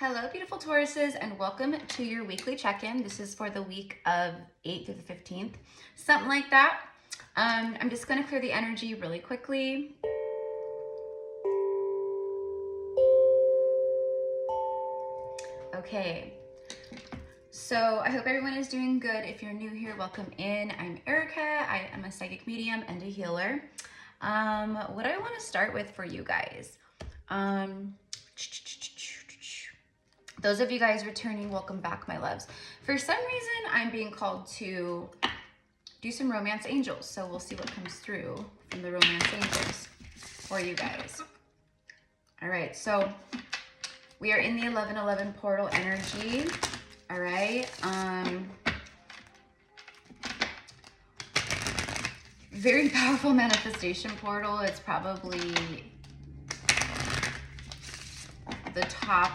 Hello, beautiful Tauruses, and welcome to your weekly check-in. This is for the week of 8th through the 15th, something like that. I'm just going to clear the energy really quickly. Okay, so I hope everyone is doing good. If you're new here, welcome in. I'm Erica. I am a psychic medium and a healer. What I want to start with for you guys, those of you guys returning, welcome back, my loves. For some reason, I'm being called to do some romance angels. So we'll see what comes through from the romance angels for you guys. All right, so we are in the 1111 portal energy. All right. Very powerful manifestation portal. It's probably the top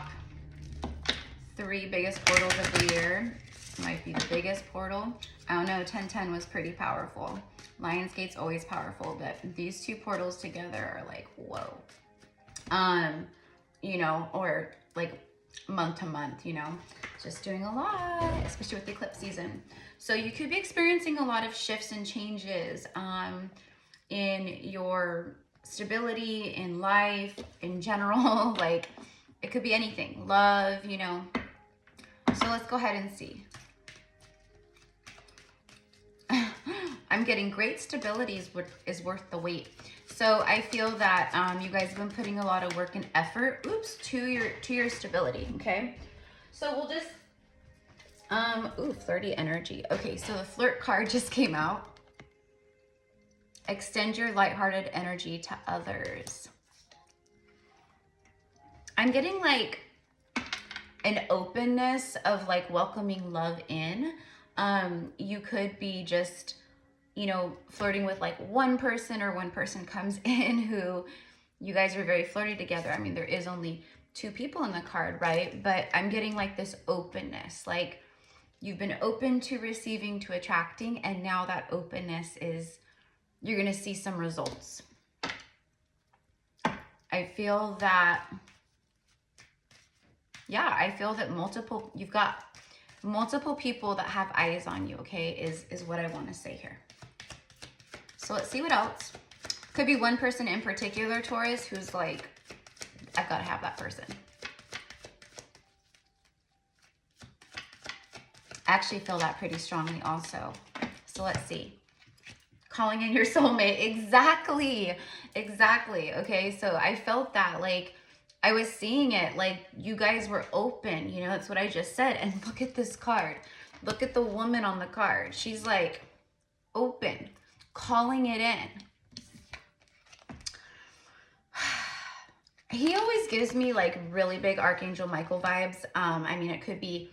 3 biggest portals of the year. Might be the biggest portal. I don't know, 1010 was pretty powerful. Lionsgate's always powerful, but these 2 portals together are like, whoa. You know, or like month to month, you know, just doing a lot, especially with the eclipse season. So you could be experiencing a lot of shifts and changes in your stability, in life, in general. Like, it could be anything. Love, you know. So let's go ahead and see. I'm getting great stability is worth the wait. So I feel that you guys have been putting a lot of work and effort, to your stability, okay? So we'll just, flirty energy. Okay, so the flirt card just came out. Extend your lighthearted energy to others. I'm getting like an openness of like welcoming love in. You could be just, you know, flirting with like one person, or one person comes in who you guys are very flirty together. I mean, there is only 2 people in the card, right? But I'm getting like this openness, like you've been open to receiving, to attracting, and now that openness is, you're going to see some results. I feel that, yeah, I feel that you've got multiple people that have eyes on you, okay, is what I want to say here. So let's see what else. Could be one person in particular, Taurus, who's like, I've got to have that person. I actually feel that pretty strongly also. So let's see. Calling in your soulmate. Exactly. Okay, so I felt that, like, I was seeing it, like you guys were open, you know, that's what I just said. And look at this card. Look at the woman on the card. She's like open, calling it in. He always gives me like really big Archangel Michael vibes. I mean, it could be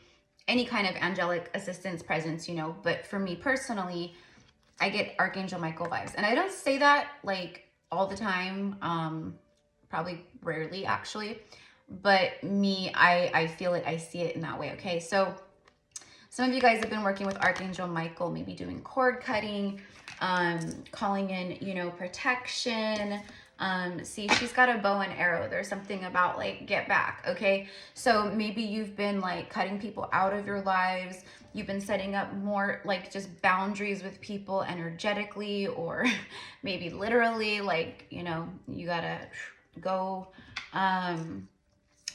any kind of angelic assistance, presence, you know, but for me personally, I get Archangel Michael vibes. And I don't say that like all the time. Probably rarely actually, but me, I feel it, I see it in that way. Okay, so some of you guys have been working with Archangel Michael, maybe doing cord cutting, calling in, you know, protection. See, she's got a bow and arrow. There's something about like get back. Okay, so maybe you've been like cutting people out of your lives. You've been setting up more like just boundaries with people energetically, or maybe literally, like, you know, you gotta go.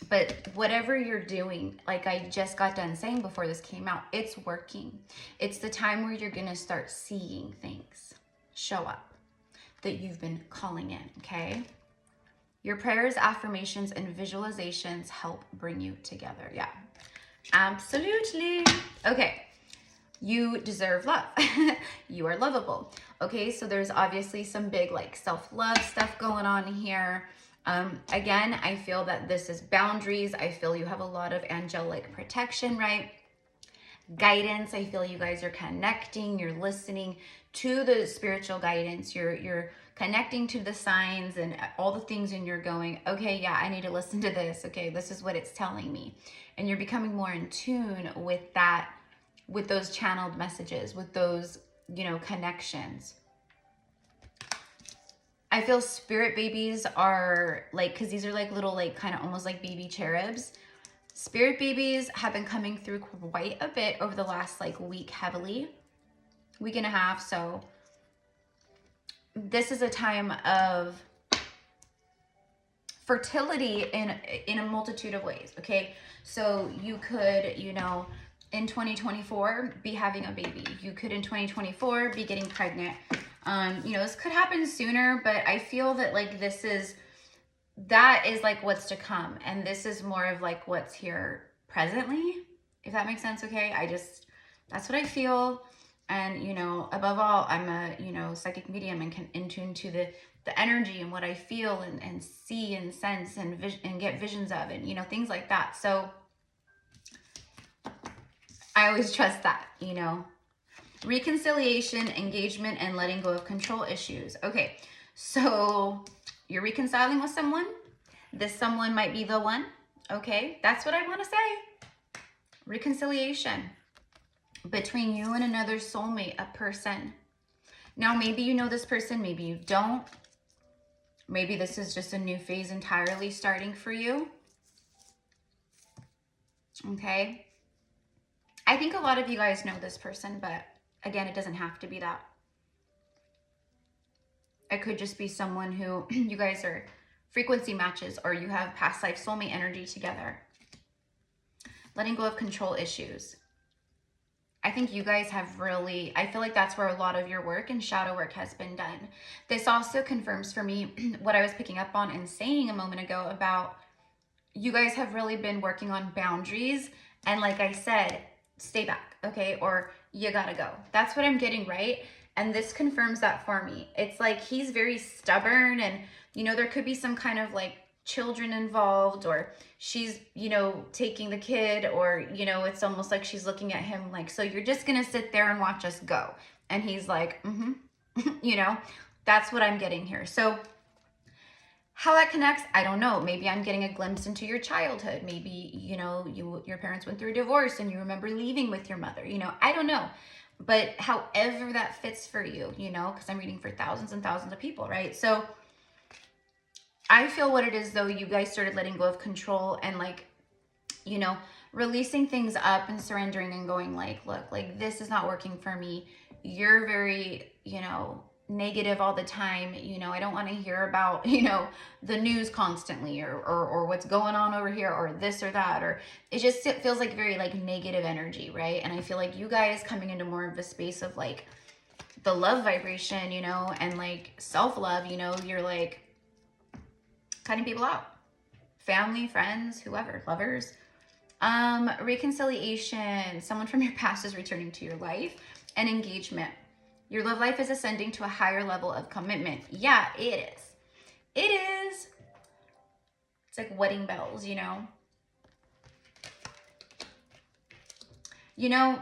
But whatever you're doing, like I just got done saying before this came out, it's working. It's the time where you're gonna start seeing things show up that you've been calling in, okay? Your prayers, affirmations, and visualizations help bring you together. Yeah, absolutely. Okay, you deserve love. You are lovable. Okay, so there's obviously some big like self-love stuff going on here. Again, I feel that this is boundaries. I feel you have a lot of angelic protection, right? Guidance. I feel you guys are connecting, you're listening to the spiritual guidance. You're connecting to the signs and all the things, and you're going, okay, yeah, I need to listen to this. Okay, this is what it's telling me. And you're becoming more in tune with that, with those channeled messages, with those, you know, connections. I feel spirit babies are like, because these are like little, like kind of almost like baby cherubs. Spirit babies have been coming through quite a bit over the last like week heavily, week and a half. So this is a time of fertility in a multitude of ways. Okay. So you could, you know, in 2024 be having a baby. You could in 2024 be getting pregnant. You know, this could happen sooner, but I feel that like that is like what's to come. And this is more of like what's here presently, if that makes sense. Okay. That's what I feel. And, you know, above all, I'm a, you know, psychic medium and can in tune to the energy and what I feel and see and sense and get visions of, and, you know, things like that. So I always trust that, you know. Reconciliation, engagement, and letting go of control issues. Okay, so you're reconciling with someone. This someone might be the one. Okay, that's what I want to say. Reconciliation between you and another soulmate, a person. Now, maybe you know this person, maybe you don't. Maybe this is just a new phase entirely starting for you. Okay. I think a lot of you guys know this person, but again, it doesn't have to be that. It could just be someone who you guys are frequency matches, or you have past life soulmate energy together. Letting go of control issues. I think you guys have really, I feel like that's where a lot of your work and shadow work has been done. This also confirms for me what I was picking up on and saying a moment ago about you guys have really been working on boundaries. And like I said, stay back, okay? Or you gotta go. That's what I'm getting, right? And this confirms that for me. It's like he's very stubborn, and, you know, there could be some kind of like children involved, or she's, you know, taking the kid, or, you know, it's almost like she's looking at him like, so you're just gonna sit there and watch us go. And he's like, you know, that's what I'm getting here. So how that connects, I don't know. Maybe I'm getting a glimpse into your childhood. Maybe, you know, your parents went through a divorce and you remember leaving with your mother. You know, I don't know. But however that fits for you, you know, because I'm reading for thousands and thousands of people, right? So I feel what it is, though, you guys started letting go of control and, like, you know, releasing things up and surrendering and going like, look, like, this is not working for me. You're very, you know, negative all the time. You know, I don't want to hear about, you know, the news constantly, or what's going on over here, or this or that, or it feels like very like negative energy, right? And I feel like you guys coming into more of a space of like the love vibration, you know, and like self-love, you know, you're like cutting people out, family, friends, whoever, lovers. Reconciliation, someone from your past is returning to your life, and engagement. Your love life is ascending to a higher level of commitment. Yeah, it is. It is. It's like wedding bells, you know? You know,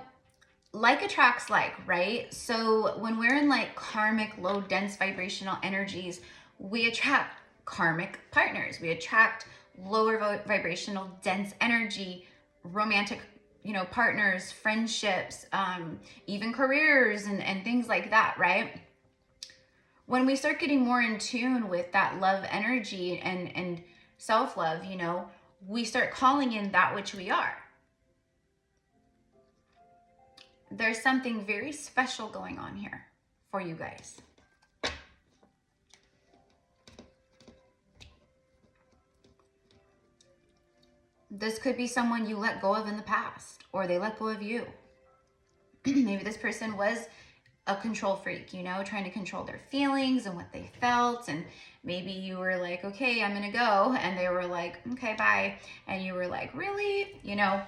like attracts like, right? So when we're in like karmic, low, dense vibrational energies, we attract karmic partners. We attract lower vibrational, dense energy, romantic, you know, partners, friendships, even careers and things like that, right? When we start getting more in tune with that love energy and self-love, you know, we start calling in that which we are. There's something very special going on here for you guys. This could be someone you let go of in the past, or they let go of you. Maybe this person was a control freak, you know, trying to control their feelings and what they felt. And maybe you were like, okay, I'm going to go. And they were like, okay, bye. And you were like, really? You know,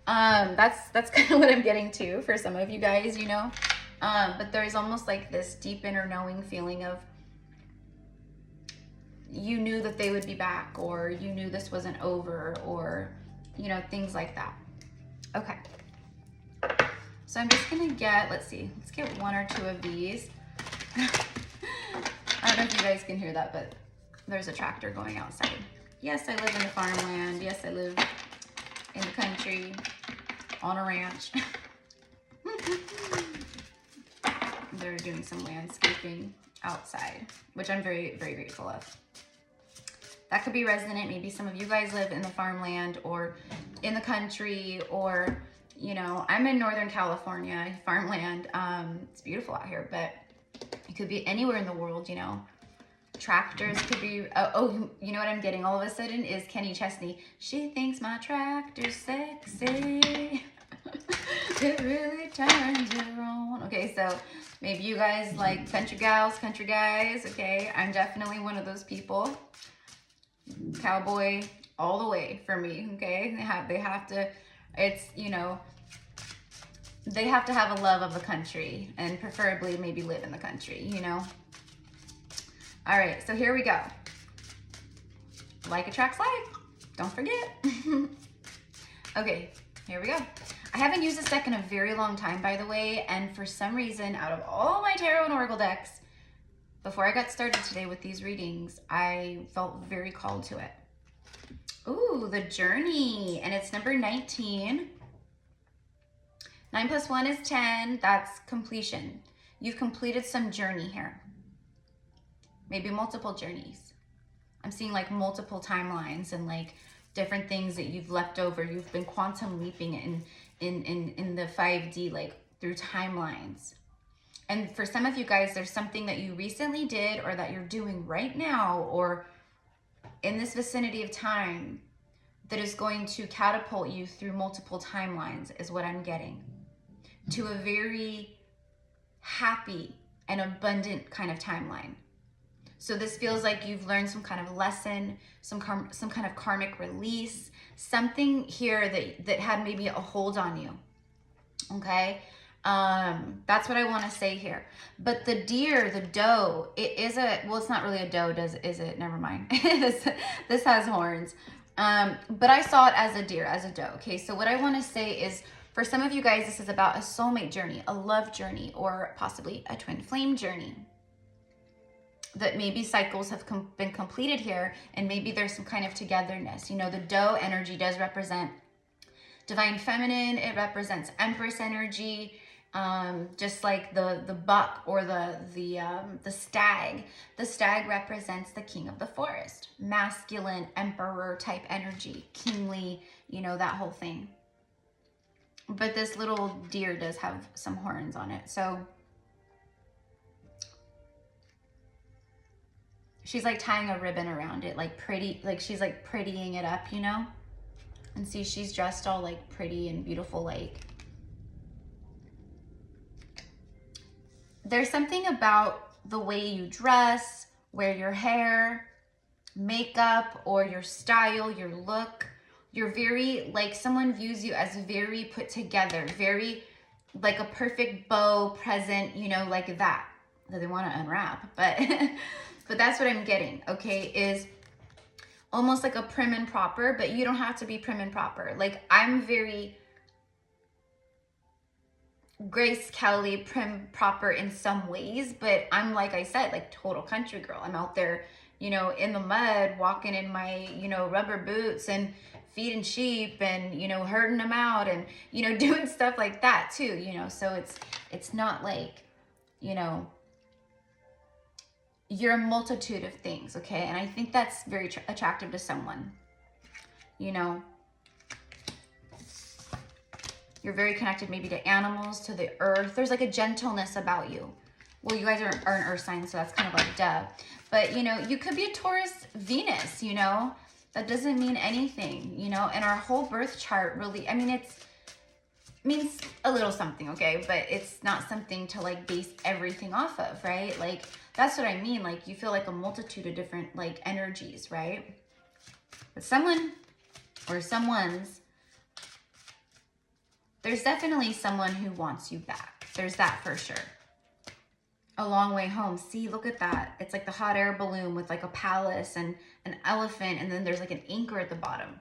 that's kind of what I'm getting to for some of you guys, you know. But there's almost like this deep inner knowing feeling of you knew that they would be back, or you knew this wasn't over, or, you know, things like that. Okay. So I'm just going to get, let's get one or two of these. I don't know if you guys can hear that, but there's a tractor going outside. Yes, I live in the farmland. Yes, I live in the country on a ranch. They're doing some landscaping outside, which I'm very, very grateful of. That could be resonant. Maybe some of you guys live in the farmland, or in the country, or, you know, I'm in Northern California, farmland. It's beautiful out here, but it could be anywhere in the world, you know. Tractors could be, oh, you know what I'm getting all of a sudden is Kenny Chesney. She thinks my tractor's sexy. It really turns her on. Okay, so maybe you guys like country gals, country guys, okay? I'm definitely one of those people. Cowboy all the way for me, okay? They have to, it's, you know, they have to have a love of the country and preferably maybe live in the country, you know? All right, so here we go. Like attracts like, don't forget. Okay, here we go. I haven't used this deck in a very long time, by the way, and for some reason, out of all my tarot and oracle decks, before I got started today with these readings, I felt very called to it. Ooh, the journey, and it's number 19. 9 plus 1 is 10. That's completion. You've completed some journey here. Maybe multiple journeys. I'm seeing like multiple timelines and like different things that you've left over. You've been quantum leaping in the 5D, like through timelines. And for some of you guys, there's something that you recently did or that you're doing right now or in this vicinity of time that is going to catapult you through multiple timelines is what I'm getting. To a very happy and abundant kind of timeline. So this feels like you've learned some kind of lesson, some kind of karmic release, something here that had maybe a hold on you, okay? That's what I want to say here. But the deer, the doe, it is a, well, it's not really a doe, is it? Never mind. This has horns. But I saw it as a deer, as a doe, okay? So what I want to say is, for some of you guys, this is about a soulmate journey, a love journey, or possibly a twin flame journey. That maybe cycles have been completed here, and maybe there's some kind of togetherness. You know, the doe energy does represent divine feminine. It represents Empress energy, just like the buck or the stag. The stag represents the king of the forest, masculine emperor type energy, kingly. You know, that whole thing. But this little deer does have some horns on it, so. She's like tying a ribbon around it, like pretty, like she's like prettying it up, you know? And see, she's dressed all like pretty and beautiful, like. There's something about the way you dress, wear your hair, makeup, or your style, your look. You're very, like someone views you as very put together, very like a perfect bow present, you know, like that they want to unwrap, but. But that's what I'm getting, okay, is almost like a prim and proper, but you don't have to be prim and proper. Like, I'm very Grace Kelly, prim, proper in some ways, but I'm, like I said, like total country girl. I'm out there, you know, in the mud, walking in my, you know, rubber boots and feeding sheep and, you know, herding them out and, you know, doing stuff like that too, you know, so it's not like, you know, you're a multitude of things, okay? And I think that's very attractive to someone. You know, you're very connected maybe to animals, to the earth. There's like a gentleness about you. Well, you guys are an earth sign, so that's kind of like duh. But, you know, you could be a Taurus Venus, you know? That doesn't mean anything, you know? And our whole birth chart really, I mean, it means a little something, okay? But it's not something to like base everything off of, right? Like, that's what I mean. Like, you feel like a multitude of different like energies, right? But someone or someone's, there's definitely someone who wants you back. There's that for sure. A long way home. See, look at that. It's like the hot air balloon with like a palace and an elephant, and then there's like an anchor at the bottom.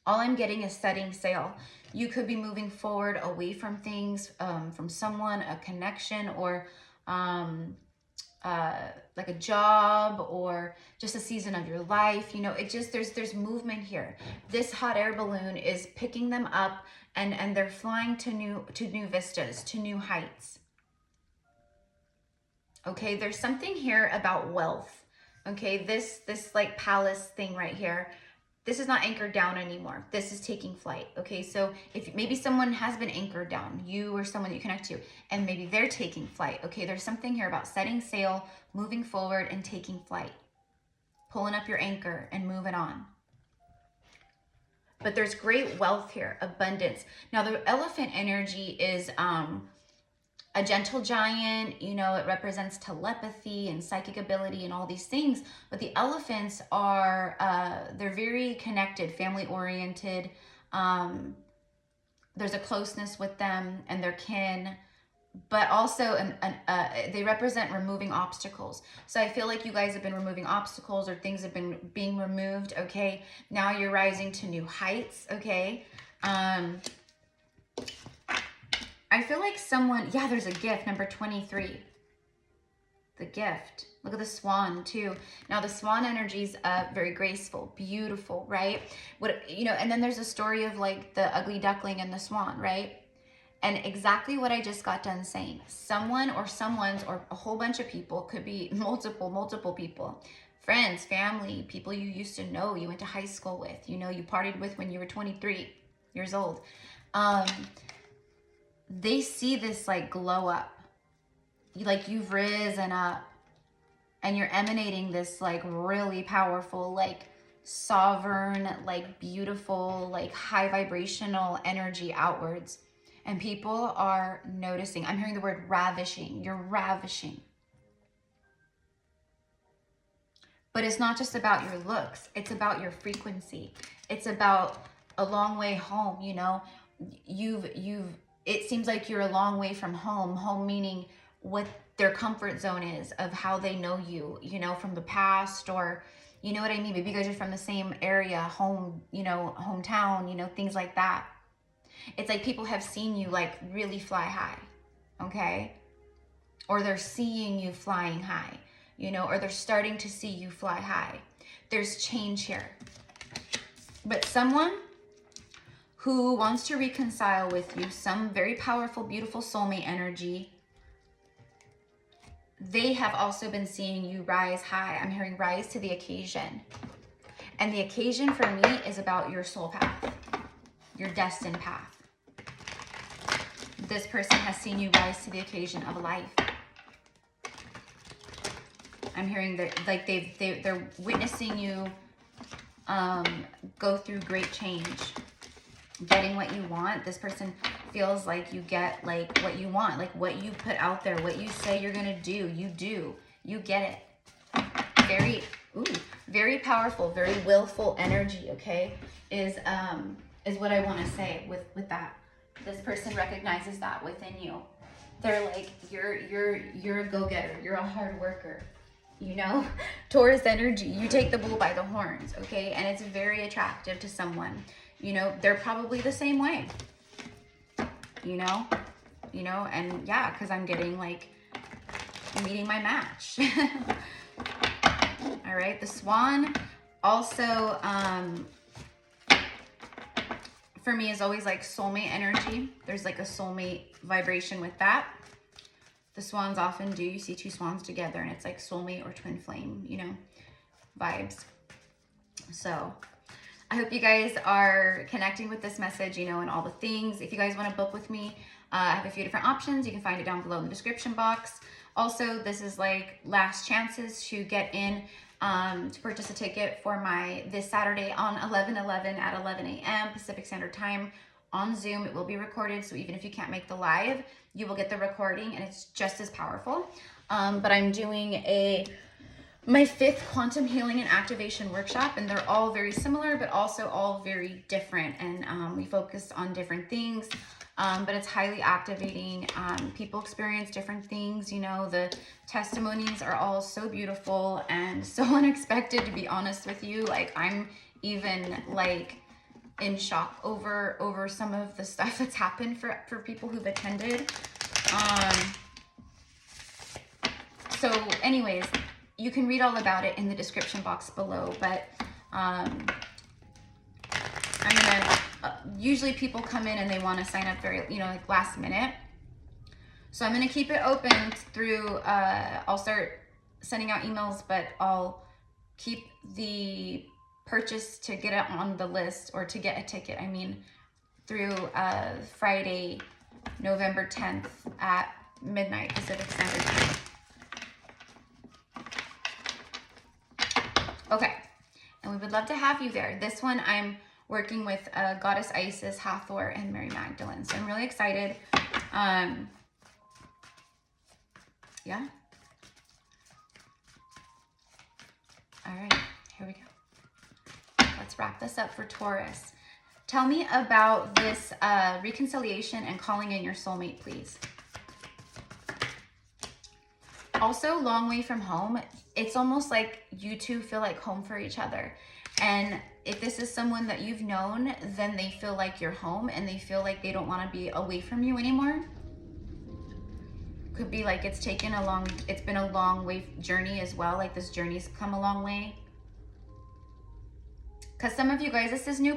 All I'm getting is setting sail. You could be moving forward away from things, from someone, a connection, or like a job, or just a season of your life. You know, it just, there's movement here. This hot air balloon is picking them up, and they're flying to new vistas, to new heights. Okay, there's something here about wealth Okay, this like palace thing right here, this is not anchored down anymore. This is taking flight. Okay, so if maybe someone has been anchored down, you or someone that you connect to, and maybe they're taking flight. Okay, there's something here about setting sail, moving forward, and taking flight. Pulling up your anchor and moving on. But there's great wealth here, abundance. Now the elephant energy is a gentle giant, you know, it represents telepathy and psychic ability and all these things. But the elephants are, they're very connected, family oriented. There's a closeness with them and their kin, but also they represent removing obstacles. So I feel like you guys have been removing obstacles, or things have been being removed. Okay, now you're rising to new heights. Okay. I feel like someone, yeah, there's a gift, number 23. The gift. Look at the swan too. Now the swan energy is very graceful, beautiful, right? What, you know, and then there's a story of like the ugly duckling and the swan, right? And exactly what I just got done saying. Someone or someone's, or a whole bunch of people, could be multiple people. Friends, family, people you used to know, you went to high school with, you know, you partied with when you were 23 years old. They see this like glow up, like you've risen up and you're emanating this like really powerful, like sovereign, like beautiful, like high vibrational energy outwards. And people are noticing. I'm hearing the word ravishing. You're ravishing. But it's not just about your looks. It's about your frequency. It's about a long way home, you know. It seems like you're a long way from home. Home meaning what their comfort zone is of how they know you, you know, from the past, or, you know what I mean? Maybe you guys are from the same area, home, you know, hometown, you know, things like that. It's like people have seen you like really fly high, okay? Or they're seeing you flying high, you know, or they're starting to see you fly high. There's change here. But someone who wants to reconcile with you, some very powerful, beautiful soulmate energy, they have also been seeing you rise high. I'm hearing rise to the occasion. And the occasion for me is about your soul path, your destined path. This person has seen you rise to the occasion of life. I'm hearing that like they're witnessing you go through great change, getting what you want. This person feels like you get like what you want, like what you put out there, what you say you're gonna do, you get it. Very powerful, very willful energy, okay, is what I want to say with that. This person recognizes that within you. They're like, you're a go-getter, you're a hard worker, you know. Taurus energy, you take the bull by the horns, okay, and it's very attractive to someone. You know, they're probably the same way, you know, and yeah, because I'm getting like meeting my match. All right, the swan also for me is always like soulmate energy. There's like a soulmate vibration with that. The swans often do. You see two swans together and it's like soulmate or twin flame, you know, vibes. So I hope you guys are connecting with this message, you know, and all the things. If you guys want to book with me, I have a few different options. You can find it down below in the description box. Also, this is like last chances to get in to purchase a ticket for this Saturday on 11/11 at 11 a.m. Pacific Standard Time on Zoom. It will be recorded, so even if you can't make the live, you will get the recording, and it's just as powerful. But I'm doing my 5th quantum healing and activation workshop, and they're all very similar, but also all very different, and we focus on different things. But it's highly activating. People experience different things, you know. The testimonies are all so beautiful and so unexpected, to be honest with you. Like, I'm even like in shock over some of the stuff that's happened for people who've attended. So anyways, you can read all about it in the description box below, but I'm gonna usually people come in and they want to sign up very, you know, like last minute. So I'm going to keep it open through, I'll start sending out emails, but I'll keep the purchase to get it on the list, or to get a ticket, I mean, through Friday, November 10th at midnight Pacific Standard Time. Okay, and we would love to have you there. This one I'm working with Goddess Isis, Hathor, and Mary Magdalene. So I'm really excited. Yeah. All right, here we go. Let's wrap this up for Taurus. Tell me about this reconciliation and calling in your soulmate, please. Also, long way from home. It's almost like you two feel like home for each other. And if this is someone that you've known, then they feel like you're home and they feel like they don't want to be away from you anymore. Could be like it's been a long way journey as well. Like this journey's come a long way. Because some of you guys, this is a new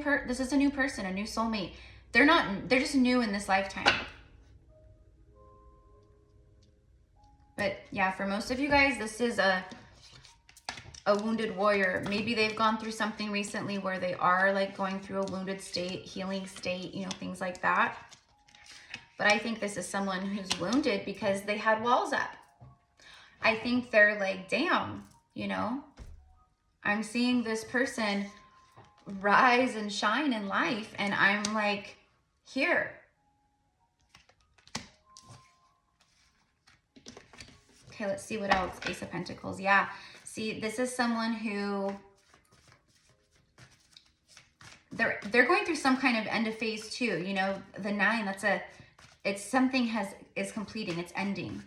person, a new soulmate. They're just new in this lifetime. But yeah, for most of you guys, this is a wounded warrior. Maybe they've gone through something recently where they are like going through a wounded state, healing state, you know, things like that. But I think this is someone who's wounded because they had walls up. I think they're like, damn, you know, I'm seeing this person rise and shine in life, and I'm like, here. Okay, let's see what else. Ace of Pentacles. Yeah. See, this is someone who they're going through some kind of end of phase too. You know, the 9, it's something is completing, it's ending.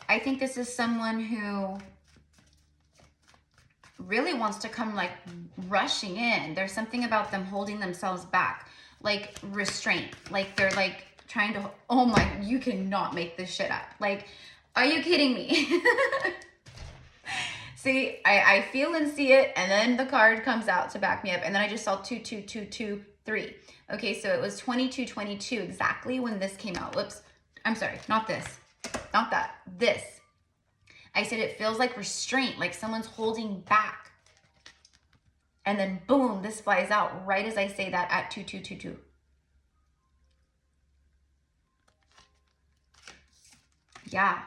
I think this is someone who really wants to come like rushing in. There's something about them holding themselves back, like restraint, like they're like trying to, oh my, you cannot make this shit up. Like, are you kidding me? See, I feel and see it, and then the card comes out to back me up, and then I just saw 2, 2, 2, 2, 3. Okay, so it was 22, 22 exactly when this came out. Whoops, I'm sorry, not this, not that, this. I said it feels like restraint, like someone's holding back. And then boom, this flies out right as I say that at 2, 2, 2, 2. Yeah,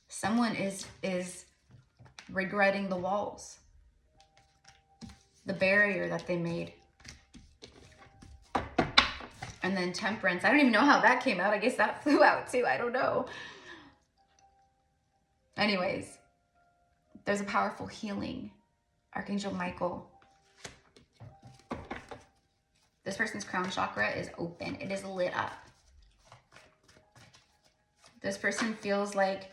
someone is regretting the walls, the barrier that they made. And then Temperance. I don't even know how that came out. I guess that flew out too. I don't know. Anyways, there's a powerful healing. Archangel Michael. This person's crown chakra is open. It is lit up. This person feels like,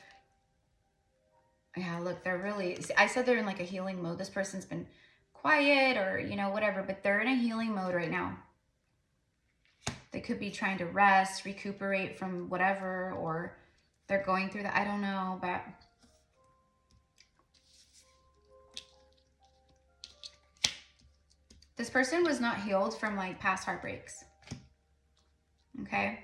yeah, look, they're really, I said they're in like a healing mode. This person's been quiet or, you know, whatever, but they're in a healing mode right now. They could be trying to rest, recuperate from whatever, or they're going through that. I don't know, but this person was not healed from like past heartbreaks. Okay.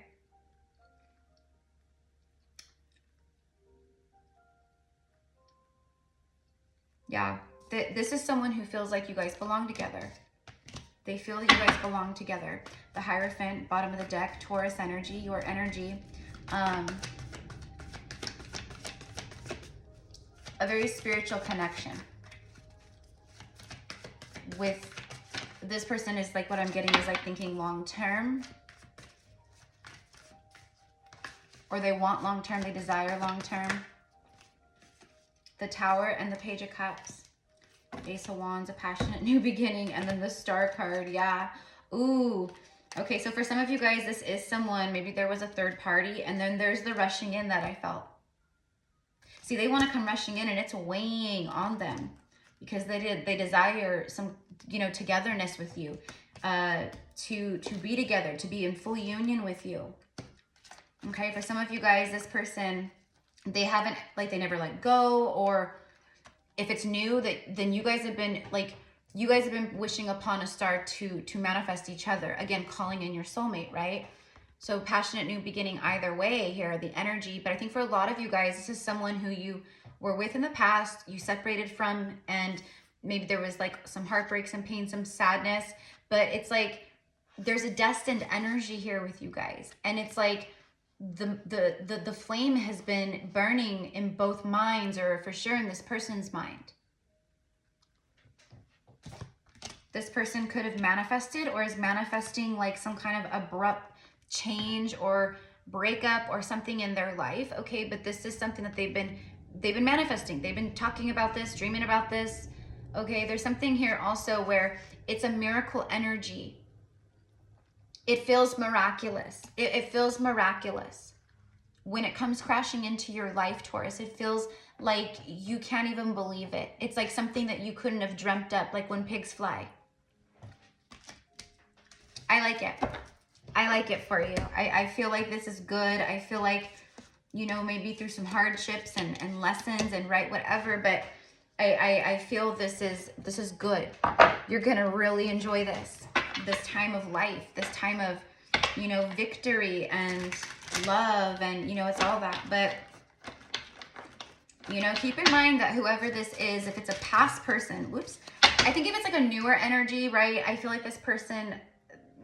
Yeah, this is someone who feels like you guys belong together. They feel that you guys belong together. The Hierophant, bottom of the deck, Taurus energy, your energy. A very spiritual connection with this person is like, what I'm getting is like thinking long term. Or they want long term, they desire long term. The Tower and the Page of Cups. Ace of Wands, a passionate new beginning, and then the Star card. Yeah. Ooh. Okay, so for some of you guys, this is someone, maybe there was a third party, and then there's the rushing in that I felt. See, they want to come rushing in, and it's weighing on them because they desire some, you know, togetherness with you, to be together, to be in full union with you. Okay, for some of you guys, this person, they haven't, like, they never let go, or if it's new, then you guys have been like, you guys have been wishing upon a star to manifest each other. Again, calling in your soulmate, right? So passionate new beginning either way here, the energy. But I think for a lot of you guys, this is someone who you were with in the past, you separated from, and maybe there was like some heartbreak, some pain, some sadness, but it's like there's a destined energy here with you guys. And it's like the flame has been burning in both minds, or for sure in this person's mind. This person could have manifested or is manifesting like some kind of abrupt change or breakup or something in their life. Okay, but this is something that they've been manifesting. They've been talking about this, dreaming about this. Okay, there's something here also where it's a miracle energy. It feels miraculous. It feels miraculous. When it comes crashing into your life, Taurus, it feels like you can't even believe it. It's like something that you couldn't have dreamt up, like when pigs fly. I like it. I like it for you. I feel like this is good. I feel like, you know, maybe through some hardships and lessons and right, whatever, but I feel this is good. You're gonna really enjoy this time of life, this time of, you know, victory and love, and, you know, it's all that. But, you know, keep in mind that whoever this is, if it's a past person, whoops, I think if it's like a newer energy, right, I feel like this person,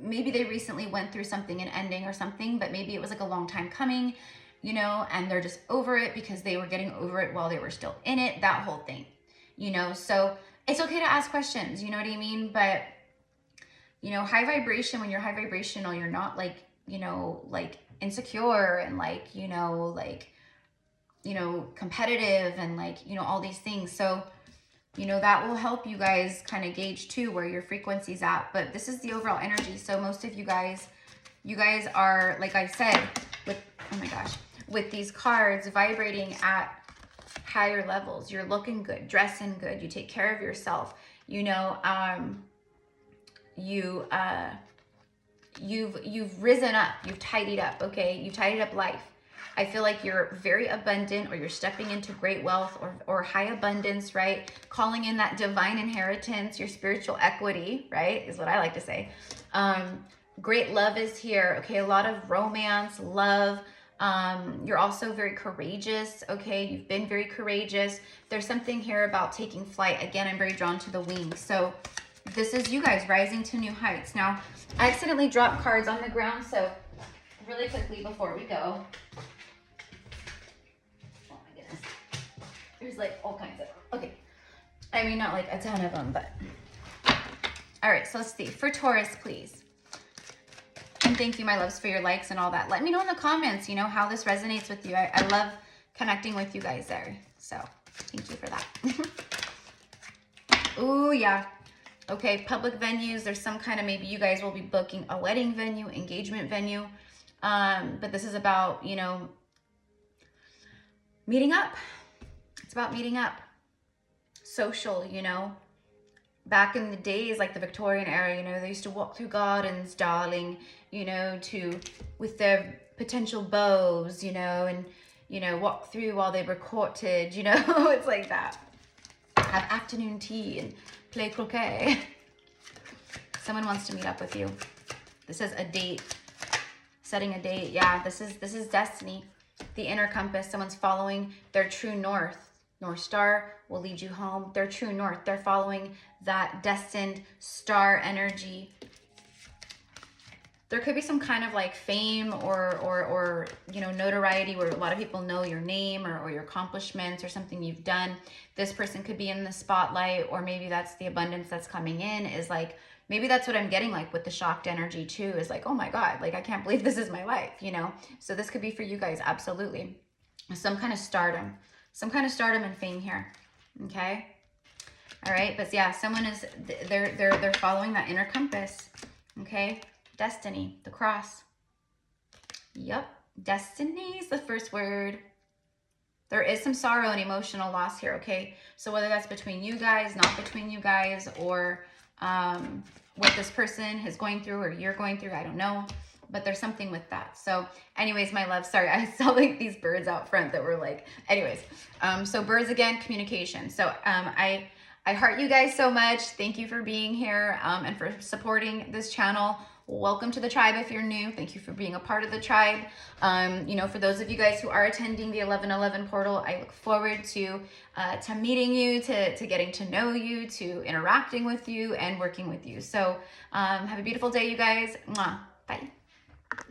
maybe they recently went through something, an ending or something, but maybe it was like a long time coming, you know, and they're just over it because they were getting over it while they were still in it, that whole thing, you know. So it's okay to ask questions, you know what I mean? But, you know, high vibration, when you're high vibrational, you're not like, you know, like insecure and like, you know, competitive and like, you know, all these things. So, you know, that will help you guys kind of gauge too where your frequency's at. But this is the overall energy. So most of you guys are, like I said, with, oh my gosh, with these cards vibrating at higher levels. You're looking good, dressing good, you take care of yourself, you know, you've risen up, you've tidied up, okay? You've tidied up life. I feel like you're very abundant, or you're stepping into great wealth or high abundance, right? Calling in that divine inheritance, your spiritual equity, right? Is what I like to say. Great love is here, okay? A lot of romance, love. You're also very courageous, okay? You've been very courageous. There's something here about taking flight. Again, I'm very drawn to the wings. So this is you guys rising to new heights. Now, I accidentally dropped cards on the ground, so really quickly before we go. Oh my goodness. There's like all kinds of, okay. I mean, not like a ton of them, but. All right, so let's see. For Taurus, please. And thank you, my loves, for your likes and all that. Let me know in the comments, you know, how this resonates with you. I love connecting with you guys there. So thank you for that. Ooh, yeah. Okay, public venues. There's some kind of, maybe you guys will be booking a wedding venue, engagement venue. But this is about, you know, meeting up. It's about meeting up. Social, you know. Back in the days, like the Victorian era, you know, they used to walk through gardens, darling, you know, with their potential beaux, you know, and, you know, walk through while they were courted, you know. It's like that. Have afternoon tea and play croquet. Someone wants to meet up with you. This is a date. Setting a date. Yeah, this is destiny. The inner compass. Someone's following their true north. North Star will lead you home. Their true north. They're following that destined star energy. There could be some kind of like fame or you know, notoriety where a lot of people know your name or your accomplishments or something you've done. This person could be in the spotlight, or maybe that's the abundance that's coming in, is like, maybe that's what I'm getting like with the shocked energy too, is like, oh my God, like I can't believe this is my life, you know? So this could be for you guys, absolutely. Some kind of stardom and fame here, okay? All right, but yeah, someone is, they're following that inner compass, okay? Destiny, the cross. Yep, destiny is the first word. There is some sorrow and emotional loss here, okay? So whether that's between you guys, not between you guys, or what this person is going through or you're going through, I don't know. But there's something with that. So anyways, my love, sorry, I saw like these birds out front that were like, anyways. So birds, again, communication. So I heart you guys so much. Thank you for being here and for supporting this channel. welcome to the tribe if you're new. Thank you for being a part of the tribe. You know, for those of you guys who are attending the 1111 portal, I look forward to meeting you, to getting to know you, to interacting with you and working with you. So have a beautiful day, you guys. Mwah. Bye.